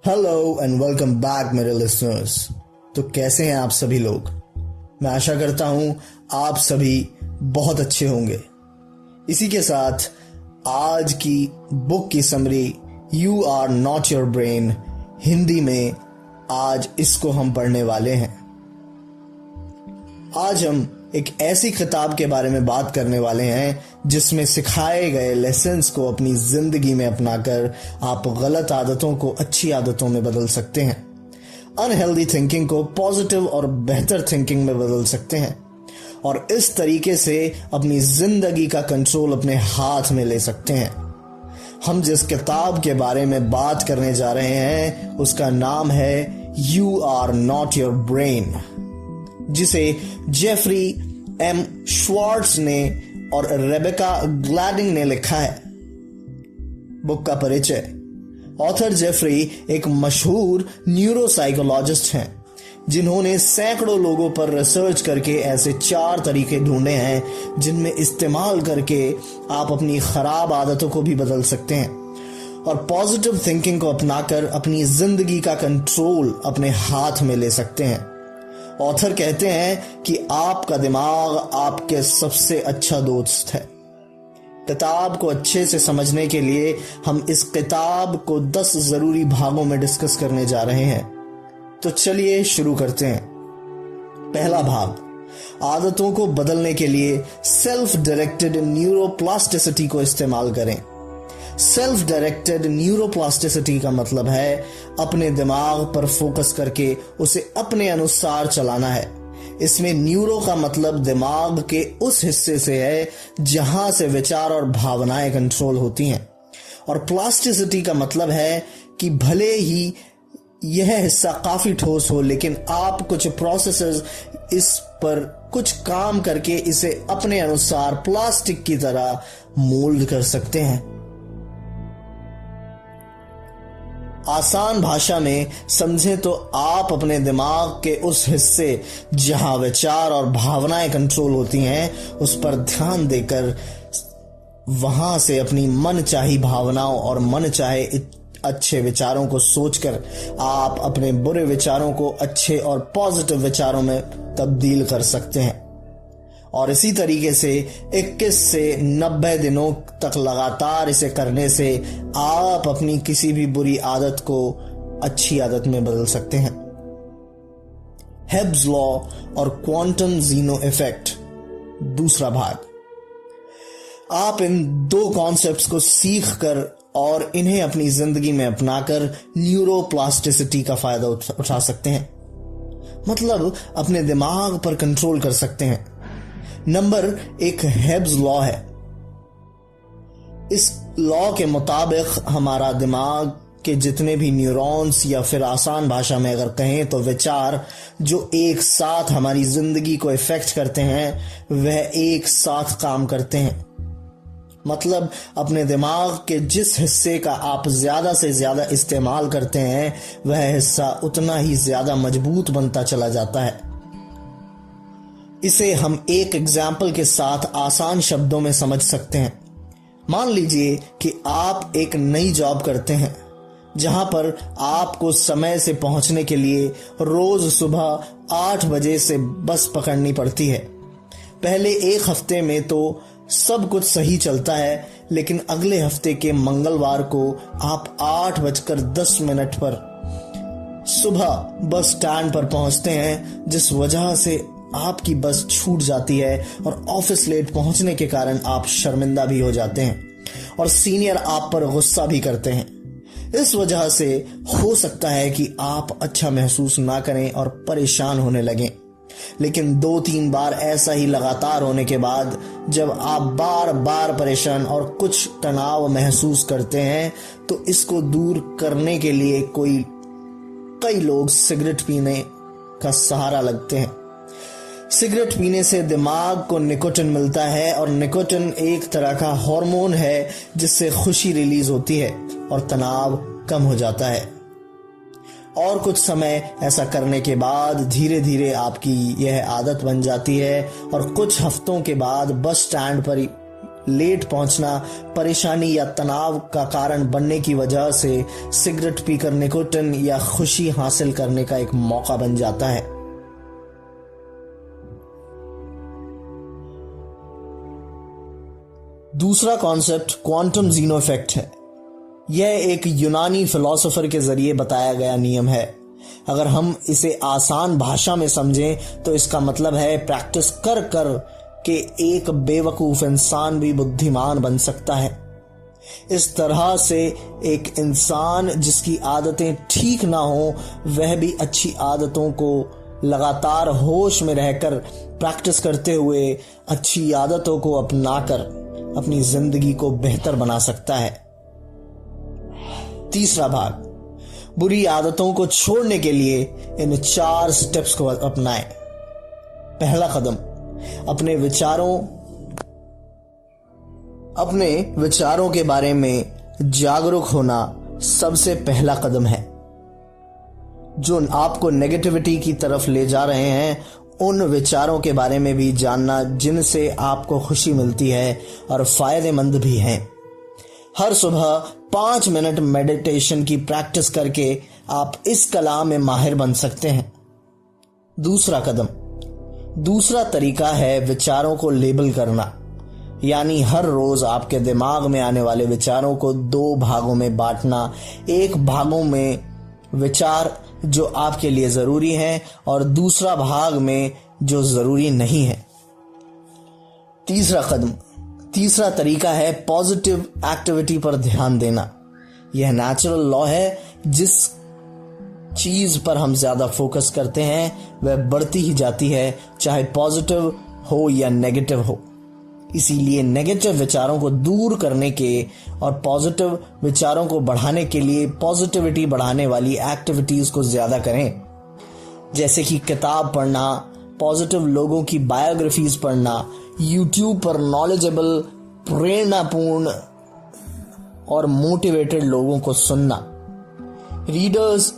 Hello and welcome back मेरे listeners. तो कैसे हैं आप सभी लोग। मैं आशा करता हूं आप सभी बहुत अच्छे होंगे। इसी के साथ आज की बुक की summary you are not your brain Hindi में आज इसको हम पढ़ने वाले हैं। आज हम एक ऐसी किताब के बारे में बात करने वाले हैं जिसमें सिखाए गए लेसन्स को अपनी जिंदगी में अपनाकर आप गलत आदतों को अच्छी आदतों में बदल सकते हैं, अनहेल्दी थिंकिंग को पॉजिटिव और बेहतर थिंकिंग में बदल सकते हैं और इस तरीके से अपनी जिंदगी का कंट्रोल अपने हाथ में ले सकते हैं। हम जिस किताब के बारे में बात करने जा रहे हैं उसका नाम है you are not your brain, जिसे जेफरी एम श्वार्ट्ज ने और रेबेका ग्लैडिंग ने लिखा है। बुक का परिचय। ऑथर जेफरी एक मशहूर न्यूरोसाइकोलॉजिस्ट हैं जिन्होंने सैकड़ों लोगों पर रिसर्च करके ऐसे 4 तरीके ढूंढे हैं जिनमें इस्तेमाल करके आप अपनी खराब आदतों को भी बदल सकते हैं और पॉजिटिव थिंकिंग को अपनाकर अपनी जिंदगी का कंट्रोल अपने हाथ में ले सकते हैं। ऑथर कहते हैं कि आपका दिमाग आपके सबसे अच्छा दोस्त है। किताब को अच्छे से समझने के लिए हम इस किताब को 10 जरूरी भागों में डिस्कस करने जा रहे हैं। तो चलिए शुरू करते हैं। पहला भाग, आदतों को बदलने के लिए सेल्फ डायरेक्टेड न्यूरोप्लास्टिसिटी को इस्तेमाल करें। सेल्फ डायरेक्टेड न्यूरोप्लास्टिसिटी का मतलब है अपने दिमाग पर फोकस करके उसे अपने अनुसार चलाना है। इसमें न्यूरो का मतलब दिमाग के उस हिस्से से है जहां से विचार और भावनाएं कंट्रोल होती हैं और प्लास्टिसिटी का मतलब है कि भले ही यह हिस्सा काफी ठोस हो लेकिन आप कुछ प्रोसेसेस इस पर कुछ काम करके इसे अपने अनुसार प्लास्टिक की तरह मोल्ड कर सकते हैं। आसान भाषा में समझें तो आप अपने दिमाग के उस हिस्से जहां विचार और भावनाएं कंट्रोल होती हैं उस पर ध्यान देकर वहां से अपनी मन चाही भावनाओं और मन चाहे अच्छे विचारों को सोचकर आप अपने बुरे विचारों को अच्छे और पॉजिटिव विचारों में तब्दील कर सकते हैं और इसी तरीके से 21 से 90 दिनों तक लगातार इसे करने से आप अपनी किसी भी बुरी आदत को अच्छी आदत में बदल सकते हैं। हेब्स लॉ और क्वांटम जीनो इफेक्ट दूसरा भाग। आप इन 2 कॉन्सेप्ट्स को सीख कर और इन्हें अपनी जिंदगी में अपनाकर न्यूरोप्लास्टिसिटी का फायदा उठा सकते हैं, मतलब अपने दिमाग पर कंट्रोल कर सकते हैं। नंबर 1 हेब्स लॉ है। इस लॉ के मुताबिक हमारा दिमाग के जितने भी न्यूरॉन्स या फिर आसान भाषा में अगर कहें तो विचार जो एक साथ हमारी जिंदगी को इफेक्ट करते हैं वह एक साथ काम करते हैं। मतलब अपने दिमाग के जिस हिस्से का आप ज्यादा से ज्यादा इस्तेमाल करते हैं वह हिस्सा उतना ही ज्यादा मजबूत बनता चला जाता है। इसे हम एक एग्जाम्पल के साथ आसान शब्दों में समझ सकते हैं। मान लीजिए कि आप एक नई जॉब करते हैं जहां पर आपको समय से पहुंचने के लिए रोज सुबह 8 बजे से बस पकड़नी पड़ती है। पहले 1 हफ्ते में तो सब कुछ सही चलता है लेकिन अगले हफ्ते के मंगलवार को आप 8:10 पर सुबह बस स्टैंड पर पहुंचते हैं जिस वजह से आपकी बस छूट जाती है और ऑफिस लेट पहुंचने के कारण आप शर्मिंदा भी हो जाते हैं और सीनियर आप पर गुस्सा भी करते हैं। इस वजह से हो सकता है कि आप अच्छा महसूस ना करें और परेशान होने लगें। लेकिन 2-3 बार ऐसा ही लगातार होने के बाद जब आप बार बार परेशान और कुछ तनाव महसूस करते हैं तो इसको दूर करने के लिए कई लोग सिगरेट पीने का सहारा लगते हैं। सिगरेट पीने से दिमाग को निकोटिन मिलता है और निकोटिन एक तरह का हार्मोन है जिससे खुशी रिलीज होती है और तनाव कम हो जाता है। और कुछ समय ऐसा करने के बाद धीरे धीरे आपकी यह आदत बन जाती है और कुछ हफ्तों के बाद बस स्टैंड पर लेट पहुंचना परेशानी या तनाव का कारण बनने की वजह से सिगरेट पीकर निकोटिन या खुशी हासिल करने का एक मौका बन जाता है। दूसरा कॉन्सेप्ट क्वांटम जीनो इफेक्ट है। यह एक यूनानी फिलोसोफर के जरिए बताया गया नियम है। अगर हम इसे आसान भाषा में समझें तो इसका मतलब है प्रैक्टिस कर कर के एक बेवकूफ इंसान भी बुद्धिमान बन सकता है। इस तरह से एक इंसान जिसकी आदतें ठीक ना हो वह भी अच्छी आदतों को लगातार होश में रहकर प्रैक्टिस करते हुए अच्छी आदतों को अपनाकर अपनी जिंदगी को बेहतर बना सकता है। तीसरा भाग, बुरी आदतों को छोड़ने के लिए इन 4 स्टेप्स को अपनाएं। पहला कदम, अपने विचारों के बारे में जागरूक होना सबसे पहला कदम है। जो आपको नेगेटिविटी की तरफ ले जा रहे हैं उन विचारों के बारे में भी जानना जिनसे आपको खुशी मिलती है और फायदेमंद भी हैं। हर सुबह 5 मिनट मेडिटेशन की प्रैक्टिस करके आप इस कला में माहिर बन सकते हैं। दूसरा तरीका है विचारों को लेबल करना, यानी हर रोज आपके दिमाग में आने वाले विचारों को 2 भागों में बांटना। एक भागों में विचार जो आपके लिए जरूरी हैं और दूसरा भाग में जो जरूरी नहीं है। तीसरा तरीका है पॉजिटिव एक्टिविटी पर ध्यान देना। यह नेचुरल लॉ है, जिस चीज पर हम ज्यादा फोकस करते हैं वह बढ़ती ही जाती है, चाहे पॉजिटिव हो या नेगेटिव हो। इसीलिए नेगेटिव विचारों को दूर करने के और पॉजिटिव विचारों को बढ़ाने के लिए पॉजिटिविटी बढ़ाने वाली एक्टिविटीज को ज्यादा करें, जैसे कि किताब पढ़ना, पॉजिटिव लोगों की बायोग्राफीज पढ़ना, यूट्यूब पर नॉलेजेबल, प्रेरणापूर्ण और मोटिवेटेड लोगों को सुनना, रीडर्स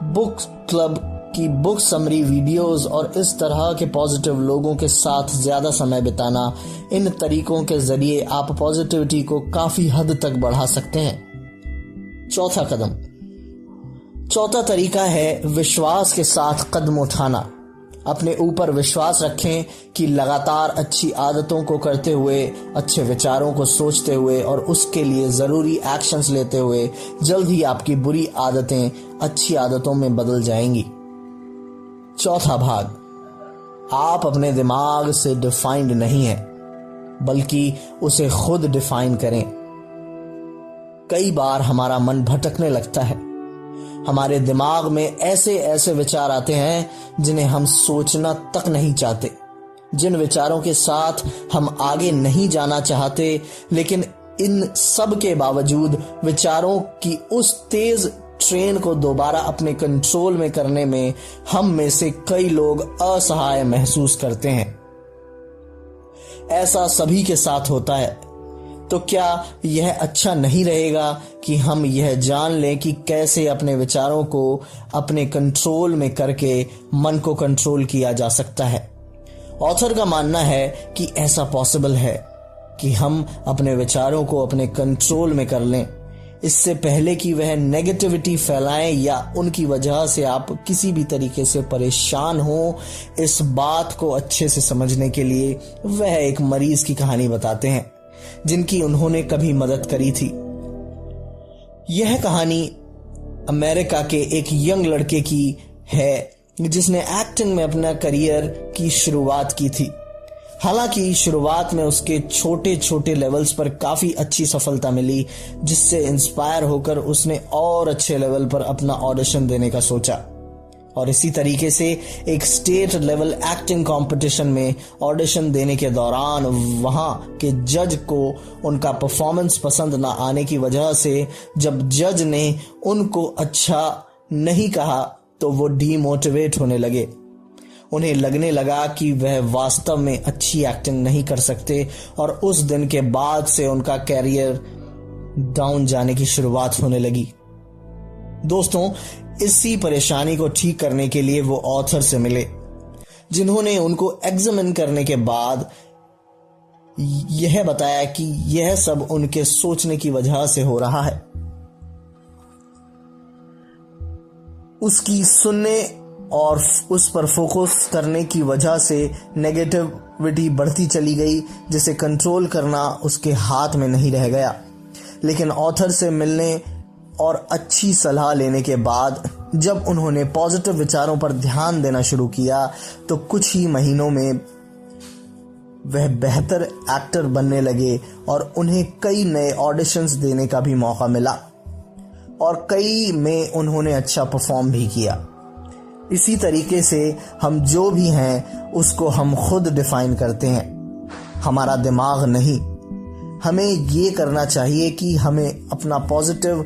बुक क्लब की बुक समरी वीडियोस और इस तरह के पॉजिटिव लोगों के साथ ज्यादा समय बिताना। इन तरीकों के जरिए आप पॉजिटिविटी को काफी हद तक बढ़ा सकते हैं। चौथा तरीका है विश्वास के साथ कदम उठाना। अपने ऊपर विश्वास रखें कि लगातार अच्छी आदतों को करते हुए, अच्छे विचारों को सोचते हुए और उसके लिए जरूरी एक्शंस लेते हुए जल्द ही आपकी बुरी आदतें अच्छी आदतों में बदल जाएंगी। चौथा भाग, आप अपने दिमाग से डिफाइंड नहीं है, बल्कि उसे खुद डिफाइन करें। कई बार हमारा मन भटकने लगता है। हमारे दिमाग में ऐसे विचार आते हैं जिन्हें हम सोचना तक नहीं चाहते, जिन विचारों के साथ हम आगे नहीं जाना चाहते, लेकिन इन सब के बावजूद विचारों की उस तेज ट्रेन को दोबारा अपने कंट्रोल में करने में हम में से कई लोग असहाय महसूस करते हैं। ऐसा सभी के साथ होता है। तो क्या यह अच्छा नहीं रहेगा कि हम यह जान लें कि कैसे अपने विचारों को अपने कंट्रोल में करके मन को कंट्रोल किया जा सकता है? ऑथर का मानना है कि ऐसा पॉसिबल है कि हम अपने विचारों को अपने कंट्रोल में कर लें, इससे पहले कि वह नेगेटिविटी फैलाएं या उनकी वजह से आप किसी भी तरीके से परेशान हो। इस बात को अच्छे से समझने के लिए वह एक मरीज की कहानी बताते हैं जिनकी उन्होंने कभी मदद करी थी। यह कहानी अमेरिका के एक यंग लड़के की है जिसने एक्टिंग में अपना करियर की शुरुआत की थी। हालांकि शुरुआत में उसके छोटे छोटे लेवल्स पर काफी अच्छी सफलता मिली, जिससे इंस्पायर होकर उसने और अच्छे लेवल पर अपना ऑडिशन देने का सोचा और इसी तरीके से एक स्टेट लेवल एक्टिंग कंपटीशन में ऑडिशन देने के दौरान वहां के जज को उनका परफॉर्मेंस पसंद ना आने की वजह से जब जज ने उनको अच्छा नहीं कहा तो वो डीमोटिवेट होने लगे। उन्हें लगने लगा कि वह वास्तव में अच्छी एक्टिंग नहीं कर सकते और उस दिन के बाद से उनका कैरियर डाउन जाने की शुरुआत होने लगी। दोस्तों, इसी परेशानी को ठीक करने के लिए वो ऑथर से मिले, जिन्होंने उनको एग्जामिन करने के बाद यह बताया कि यह सब उनके सोचने की वजह से हो रहा है। उसकी सुनने और उस पर फोकस करने की वजह से नेगेटिविटी बढ़ती चली गई, जिसे कंट्रोल करना उसके हाथ में नहीं रह गया। लेकिन ऑथर से मिलने और अच्छी सलाह लेने के बाद जब उन्होंने पॉजिटिव विचारों पर ध्यान देना शुरू किया तो कुछ ही महीनों में वह बेहतर एक्टर बनने लगे और उन्हें कई नए ऑडिशंस देने का भी मौका मिला और कई में उन्होंने अच्छा परफॉर्म भी किया। इसी तरीके से हम जो भी हैं उसको हम खुद डिफाइन करते हैं, हमारा दिमाग नहीं। हमें ये करना चाहिए कि हमें अपना पॉजिटिव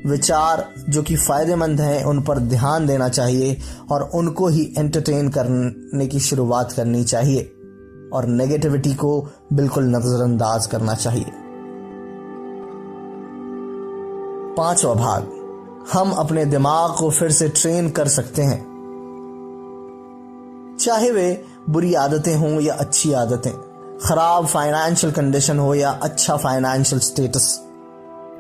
विचार जो कि फ़ायदेमंद हैं उन पर ध्यान देना चाहिए और उनको ही एंटरटेन करने की शुरुआत करनी चाहिए और नेगेटिविटी को बिल्कुल नज़रअंदाज करना चाहिए। 5वां भाग, हम अपने दिमाग को फिर से ट्रेन कर सकते हैं, चाहे वे बुरी आदतें हों या अच्छी आदतें, खराब फाइनेंशियल कंडीशन हो या अच्छा फाइनेंशियल स्टेटस।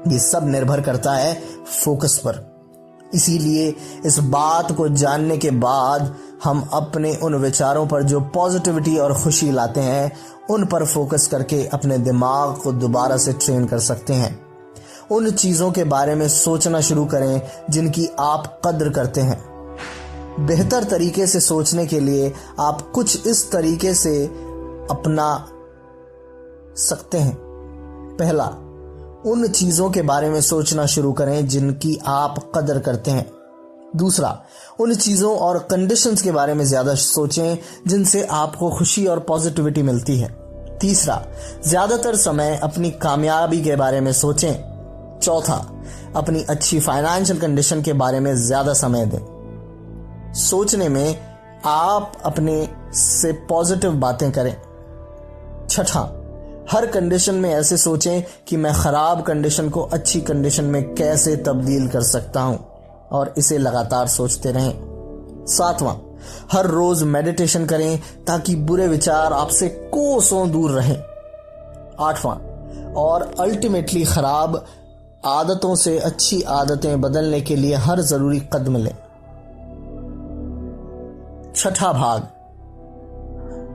ये सब निर्भर करता है फोकस पर। इसीलिए इस बात को जानने के बाद हम अपने उन विचारों पर जो पॉजिटिविटी और खुशी लाते हैं उन पर फोकस करके अपने दिमाग को दोबारा से ट्रेन कर सकते हैं। उन चीज़ों के बारे में सोचना शुरू करें जिनकी आप कद्र करते हैं। बेहतर तरीके से सोचने के लिए आप कुछ इस तरीके से अपना सकते हैं। पहला, उन चीज़ों के बारे में सोचना शुरू करें जिनकी आप कदर करते हैं। दूसरा, उन चीज़ों और कंडीशंस के बारे में ज़्यादा सोचें जिनसे आपको खुशी और पॉजिटिविटी मिलती है। तीसरा, ज़्यादातर समय अपनी कामयाबी के बारे में सोचें। चौथा, अपनी अच्छी फाइनेंशियल कंडीशन के बारे में ज़्यादा समय दें। सोचने में आप अपने से पॉजिटिव बातें करें। छठा, हर कंडीशन में ऐसे सोचें कि मैं खराब कंडीशन को अच्छी कंडीशन में कैसे तब्दील कर सकता हूं और इसे लगातार सोचते रहें। 7वां, हर रोज मेडिटेशन करें ताकि बुरे विचार आपसे कोसों दूर रहें। 8वां, और अल्टीमेटली खराब आदतों से अच्छी आदतें बदलने के लिए हर जरूरी कदम लें। 6ठा भाग,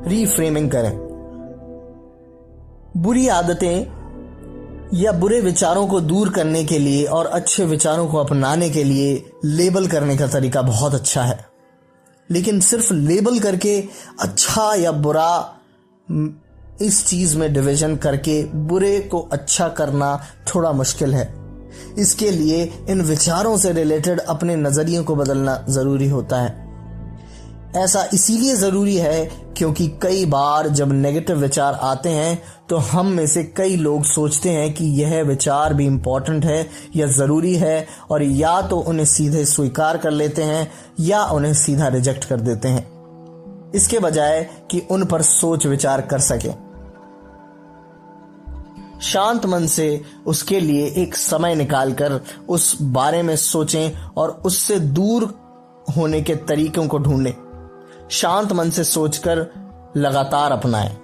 रीफ्रेमिंग करें। बुरी आदतें या बुरे विचारों को दूर करने के लिए और अच्छे विचारों को अपनाने के लिए लेबल करने का तरीका बहुत अच्छा है, लेकिन सिर्फ लेबल करके अच्छा या बुरा इस चीज में डिवीजन करके बुरे को अच्छा करना थोड़ा मुश्किल है। इसके लिए इन विचारों से रिलेटेड अपने नजरियों को बदलना जरूरी होता है। ऐसा इसीलिए ज़रूरी है क्योंकि कई बार जब नेगेटिव विचार आते हैं तो हम में से कई लोग सोचते हैं कि यह विचार भी इम्पोर्टेंट है या ज़रूरी है, और या तो उन्हें सीधे स्वीकार कर लेते हैं या उन्हें सीधा रिजेक्ट कर देते हैं, इसके बजाय कि उन पर सोच विचार कर सकें। शांत मन से उसके लिए एक समय निकालकर उस बारे में सोचें और उससे दूर होने के तरीकों को ढूंढें। शांत मन से सोचकर लगातार अपनाएं।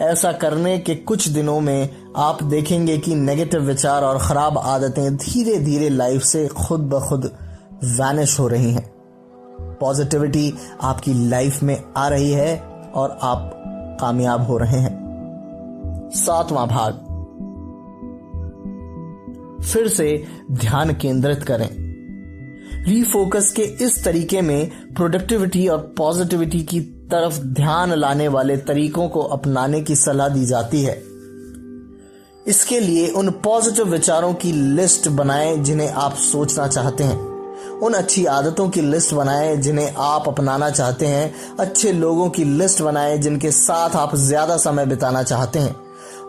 ऐसा करने के कुछ दिनों में आप देखेंगे कि नेगेटिव विचार और खराब आदतें धीरे धीरे लाइफ से खुद ब खुद वैनिश हो रही हैं। पॉजिटिविटी आपकी लाइफ में आ रही है और आप कामयाब हो रहे हैं। 7वां भाग, फिर से ध्यान केंद्रित करें। रीफोकस के इस तरीके में प्रोडक्टिविटी और पॉजिटिविटी की तरफ ध्यान लाने वाले तरीकों को अपनाने की सलाह दी जाती है। इसके लिए उन पॉजिटिव विचारों की लिस्ट बनाएं जिन्हें आप सोचना चाहते हैं, उन अच्छी आदतों की लिस्ट बनाएं जिन्हें आप अपनाना चाहते हैं, अच्छे लोगों की लिस्ट बनाएं जिनके साथ आप ज्यादा समय बिताना चाहते हैं,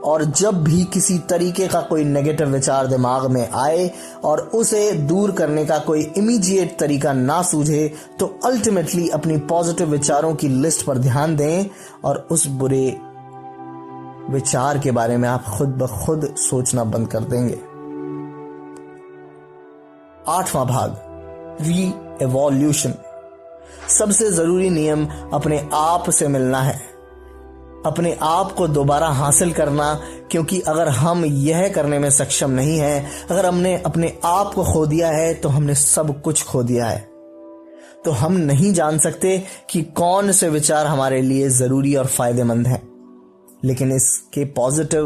और जब भी किसी तरीके का कोई नेगेटिव विचार दिमाग में आए और उसे दूर करने का कोई इमीडिएट तरीका ना सूझे तो अल्टीमेटली अपनी पॉजिटिव विचारों की लिस्ट पर ध्यान दें और उस बुरे विचार के बारे में आप खुद ब खुद सोचना बंद कर देंगे। 8वां भाग, री एवोल्यूशन। सबसे जरूरी नियम अपने आप से मिलना है। अपने आप को दोबारा हासिल करना, क्योंकि अगर हम यह करने में सक्षम नहीं हैं, अगर हमने अपने आप को खो दिया है तो हमने सब कुछ खो दिया है। तो हम नहीं जान सकते कि कौन से विचार हमारे लिए ज़रूरी और फ़ायदेमंद हैं, लेकिन इसके पॉजिटिव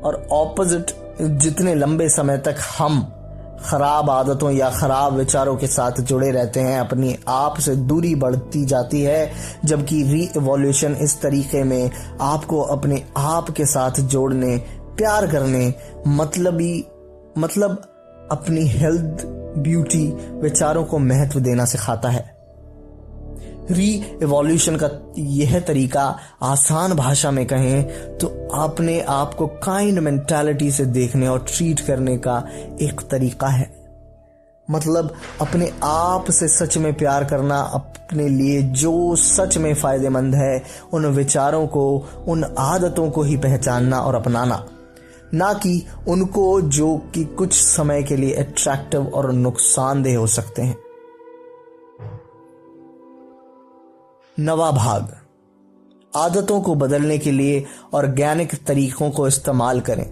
और ऑपोजिट जितने लंबे समय तक हम खराब आदतों या खराब विचारों के साथ जुड़े रहते हैं, अपनी आप से दूरी बढ़ती जाती है। जबकि री-इवोल्यूशन इस तरीके में आपको अपने आप के साथ जोड़ने, प्यार करने, मतलब अपनी हेल्थ, ब्यूटी, विचारों को महत्व देना सिखाता है। री-इवोल्यूशन का यह तरीका आसान भाषा में कहें तो अपने आप को काइंड मेंटालिटी से देखने और ट्रीट करने का एक तरीका है। मतलब अपने आप से सच में प्यार करना, अपने लिए जो सच में फ़ायदेमंद है उन विचारों को, उन आदतों को ही पहचानना और अपनाना, ना कि उनको जो कि कुछ समय के लिए अट्रैक्टिव और नुकसानदेह हो सकते हैं। नवा भाग, आदतों को बदलने के लिए ऑर्गेनिक तरीकों को इस्तेमाल करें।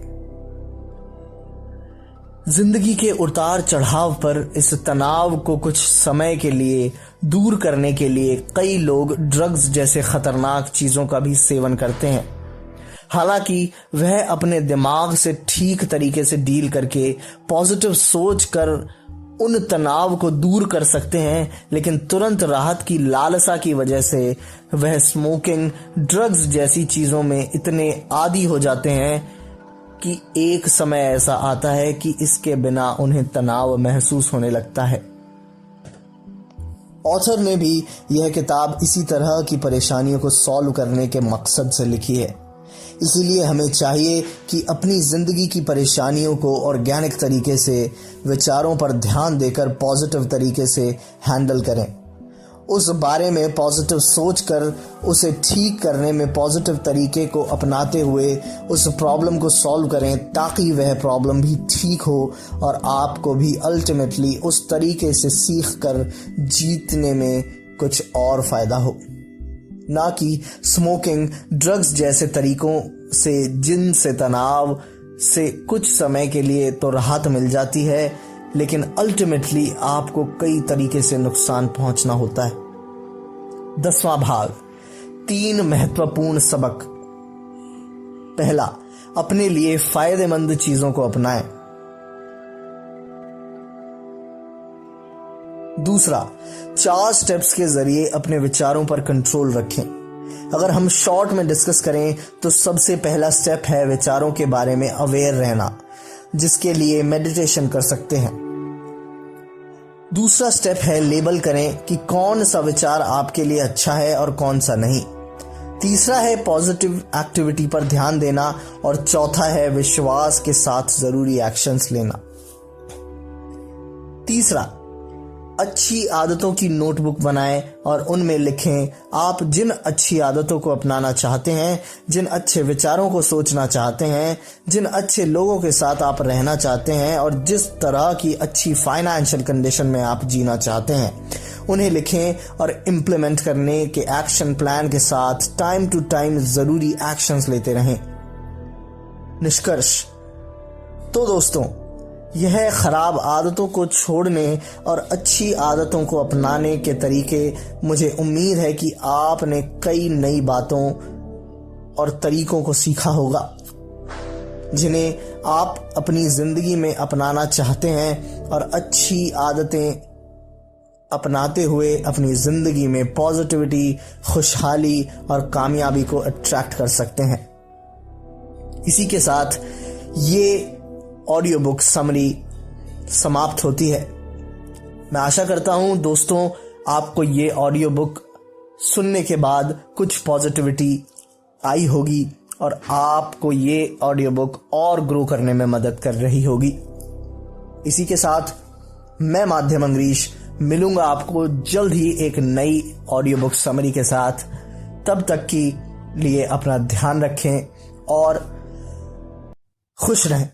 जिंदगी के उतार चढ़ाव पर इस तनाव को कुछ समय के लिए दूर करने के लिए कई लोग ड्रग्स जैसे खतरनाक चीजों का भी सेवन करते हैं। हालांकि वह अपने दिमाग से ठीक तरीके से डील करके पॉजिटिव सोच कर उन तनाव को दूर कर सकते हैं, लेकिन तुरंत राहत की लालसा की वजह से वह स्मोकिंग, ड्रग्स जैसी चीजों में इतने आदी हो जाते हैं कि एक समय ऐसा आता है कि इसके बिना उन्हें तनाव महसूस होने लगता है। ऑथर ने भी यह किताब इसी तरह की परेशानियों को सॉल्व करने के मकसद से लिखी है। इसीलिए हमें चाहिए कि अपनी जिंदगी की परेशानियों को ऑर्गेनिक तरीके से, विचारों पर ध्यान देकर पॉजिटिव तरीके से हैंडल करें। उस बारे में पॉजिटिव सोचकर उसे ठीक करने में पॉजिटिव तरीके को अपनाते हुए उस प्रॉब्लम को सॉल्व करें, ताकि वह प्रॉब्लम भी ठीक हो और आपको भी अल्टीमेटली उस तरीके से सीख कर जीतने में कुछ और फायदा हो, ना कि स्मोकिंग, ड्रग्स जैसे तरीकों से जिनसे तनाव से कुछ समय के लिए तो राहत मिल जाती है, लेकिन अल्टीमेटली आपको कई तरीके से नुकसान पहुंचना होता है। 10वां भाग, 3 महत्वपूर्ण सबक। पहला, अपने लिए फायदेमंद चीजों को अपनाएं। दूसरा, 4 स्टेप्स के जरिए अपने विचारों पर कंट्रोल रखें। अगर हम शॉर्ट में डिस्कस करें तो सबसे पहला स्टेप है विचारों के बारे में अवेयर रहना, जिसके लिए मेडिटेशन कर सकते हैं। दूसरा स्टेप है लेबल करें कि कौन सा विचार आपके लिए अच्छा है और कौन सा नहीं। तीसरा है पॉजिटिव एक्टिविटी पर ध्यान देना और चौथा है विश्वास के साथ जरूरी एक्शंस लेना। तीसरा, अच्छी आदतों की नोटबुक बनाएं और उनमें लिखें आप जिन अच्छी आदतों को अपनाना चाहते हैं, जिन अच्छे विचारों को सोचना चाहते हैं, जिन अच्छे लोगों के साथ आप रहना चाहते हैं और जिस तरह की अच्छी फाइनेंशियल कंडीशन में आप जीना चाहते हैं, उन्हें लिखें और इम्प्लीमेंट करने के एक्शन प्लान के साथ टाइम टू टाइम जरूरी एक्शंस लेते रहें। निष्कर्ष, तो दोस्तों, यह खराब आदतों को छोड़ने और अच्छी आदतों को अपनाने के तरीके, मुझे उम्मीद है कि आपने कई नई बातों और तरीकों को सीखा होगा, जिन्हें आप अपनी जिंदगी में अपनाना चाहते हैं और अच्छी आदतें अपनाते हुए अपनी जिंदगी में पॉजिटिविटी, खुशहाली और कामयाबी को अट्रैक्ट कर सकते हैं। इसी के साथ ये ऑडियो बुक समरी समाप्त होती है। मैं आशा करता हूं दोस्तों, आपको ये ऑडियो बुक सुनने के बाद कुछ पॉजिटिविटी आई होगी और आपको ये ऑडियो बुक और ग्रो करने में मदद कर रही होगी। इसी के साथ मैं माध्यम अंग्रीश मिलूंगा आपको जल्द ही एक नई ऑडियो बुक समरी के साथ। तब तक के लिए अपना ध्यान रखें और खुश रहें।